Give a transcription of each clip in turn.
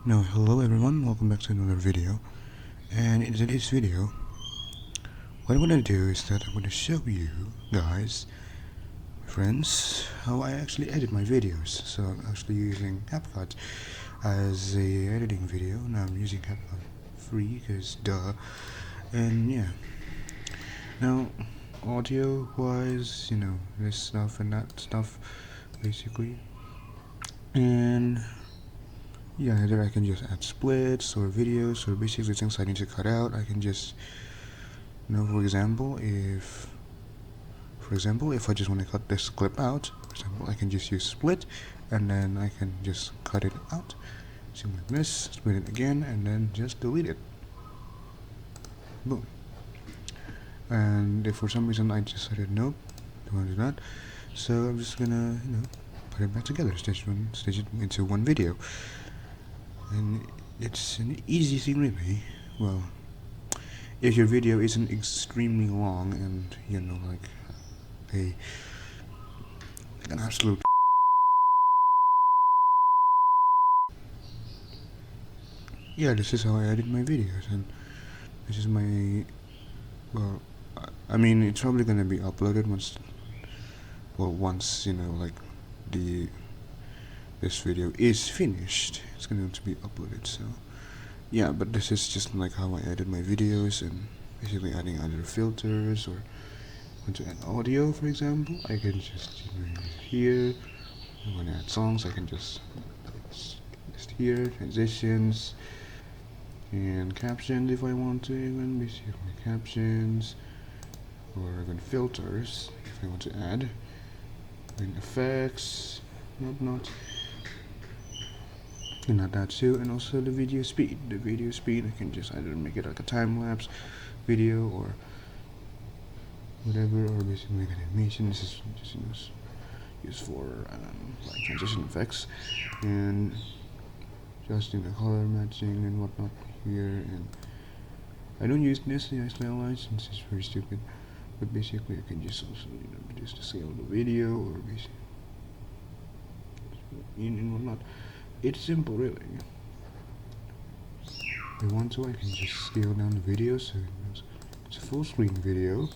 Now, hello everyone, welcome back to another video. And in today's video, what I'm gonna do is that I'm gonna show you guys, friends, how I actually edit my videos. So I'm actually using CapCut as a editing video. Now I'm using CapCut free because duh. And yeah. Now, audio wise, this stuff and that stuff, basically. And yeah, either I can just add splits or videos or basically things I need to cut out. I can just, for example, if I just want to cut this clip out, for example, I can just use split, and then I can just cut it out, something like this, split it again, and then just delete it. Boom. And if for some reason I decided nope, don't want to do that, so I'm just gonna, put it back together, stitch it into one video. And it's an easy thing, really. Well, if your video isn't extremely long and like an absolute yeah, this is how I edit my videos, and this is my, well, I mean, it's probably gonna be uploaded once this video is finished. It's going to be uploaded. So yeah, but this is just like how I edit my videos, and basically adding other filters, or want to add audio, for example, I can just here. I want to add songs, I can just here, transitions and captions if I want to, even basically captions, or even filters if I want to add, and effects, whatnot. And add that too, and also the video speed. I can just either make it like a time-lapse video or whatever, or basically make an animation. This is just used for like transition effects, and just the color matching and whatnot here. And I don't use Nestle stylize since it's very stupid, but basically I can just also reduce the scale of the video, or basically and whatnot. It's simple, really. If I want to, I can just scale down the video so it's a full screen video.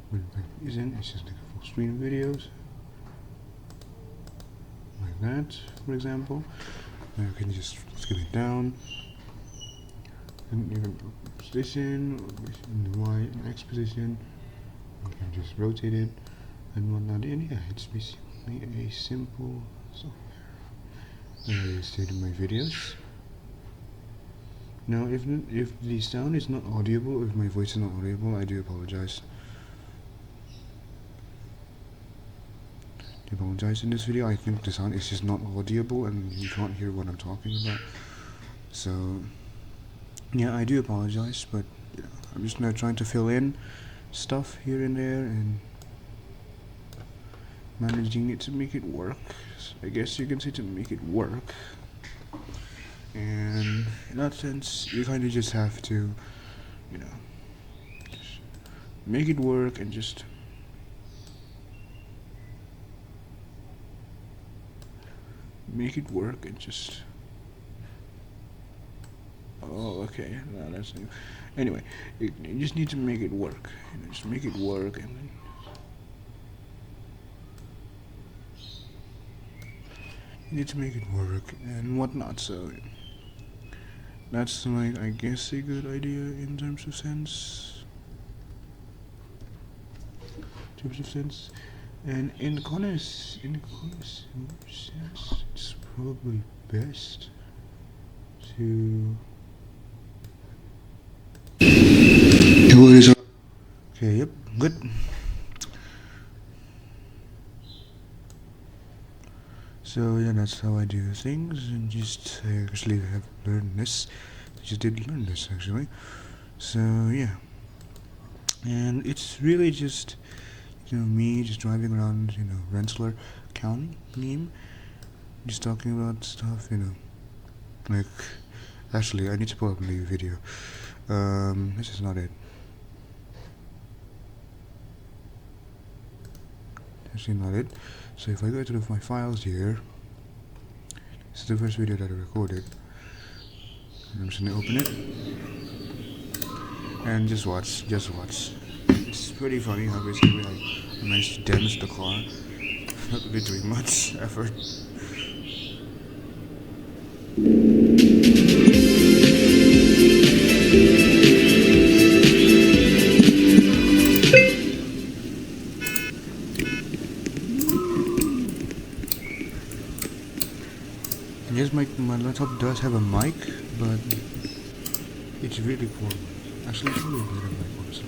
When it isn't, it's just like a full screen videos, like that, for example. Now I can just scale it down, and even position, or in the Y and X position. You can just rotate it and whatnot. And yeah, it's basically a simple software that I use to edit my videos. Now, if the sound is not audible, if my voice is not audible, I do apologize. In this video. I think the sound is just not audible, and you can't hear what I'm talking about. So, yeah, I do apologize, but I'm just now trying to fill in stuff here and there and managing it to make it work. I guess you can say to make it work. And in that sense, you kind of just have to, just make it work and just oh, okay, no, that's new. Anyway, you just need to make it work. Just make it work, and then you need to make it work and whatnot. So that's like, I guess, a good idea in terms of sense. And in the corners sense, it's probably best to. Okay, yep, good. So yeah, that's how I do things, and just I actually have learned this. I just did learn this actually. So yeah, and it's really just me just driving around Rensselaer County, just talking about stuff, like, actually I need to pull up a new video. This is not it. Actually not it. So if I go to my files here, this is the first video that I recorded. I'm just gonna open it and just watch. It's pretty funny how basically I managed to damage the car. Not really doing much effort. Yes, my laptop does have a mic, but it's really poor. Actually, it's really better mic, honestly.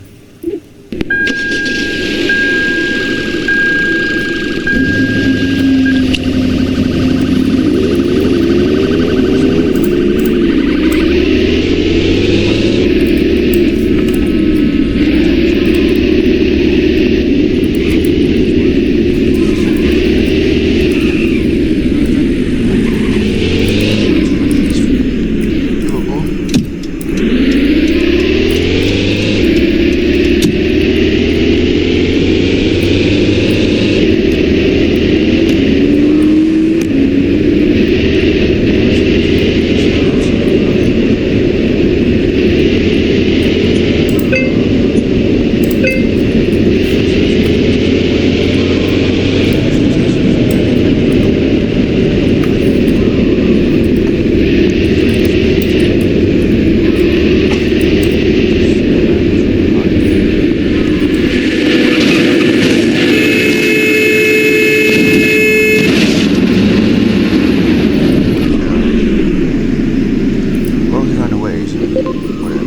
Well, he ran away, so whatever.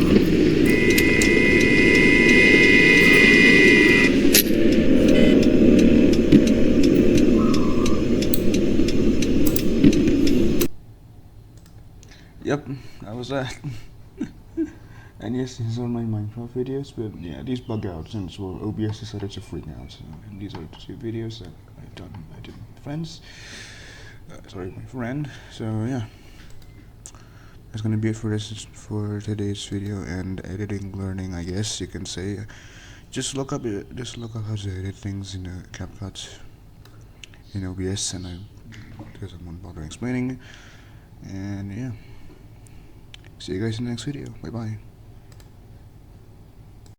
Yep, that was that. And yes, these are my Minecraft videos, but yeah, these bug out since well, OBS decided to freak out. So, and these are the 2 videos that I did with friends. Sorry, my friend. So yeah, that's gonna be it for today's video and editing learning, I guess you can say. Just look up how to edit things in CapCut in OBS, and because I won't bother explaining. And yeah, see you guys in the next video. Bye bye.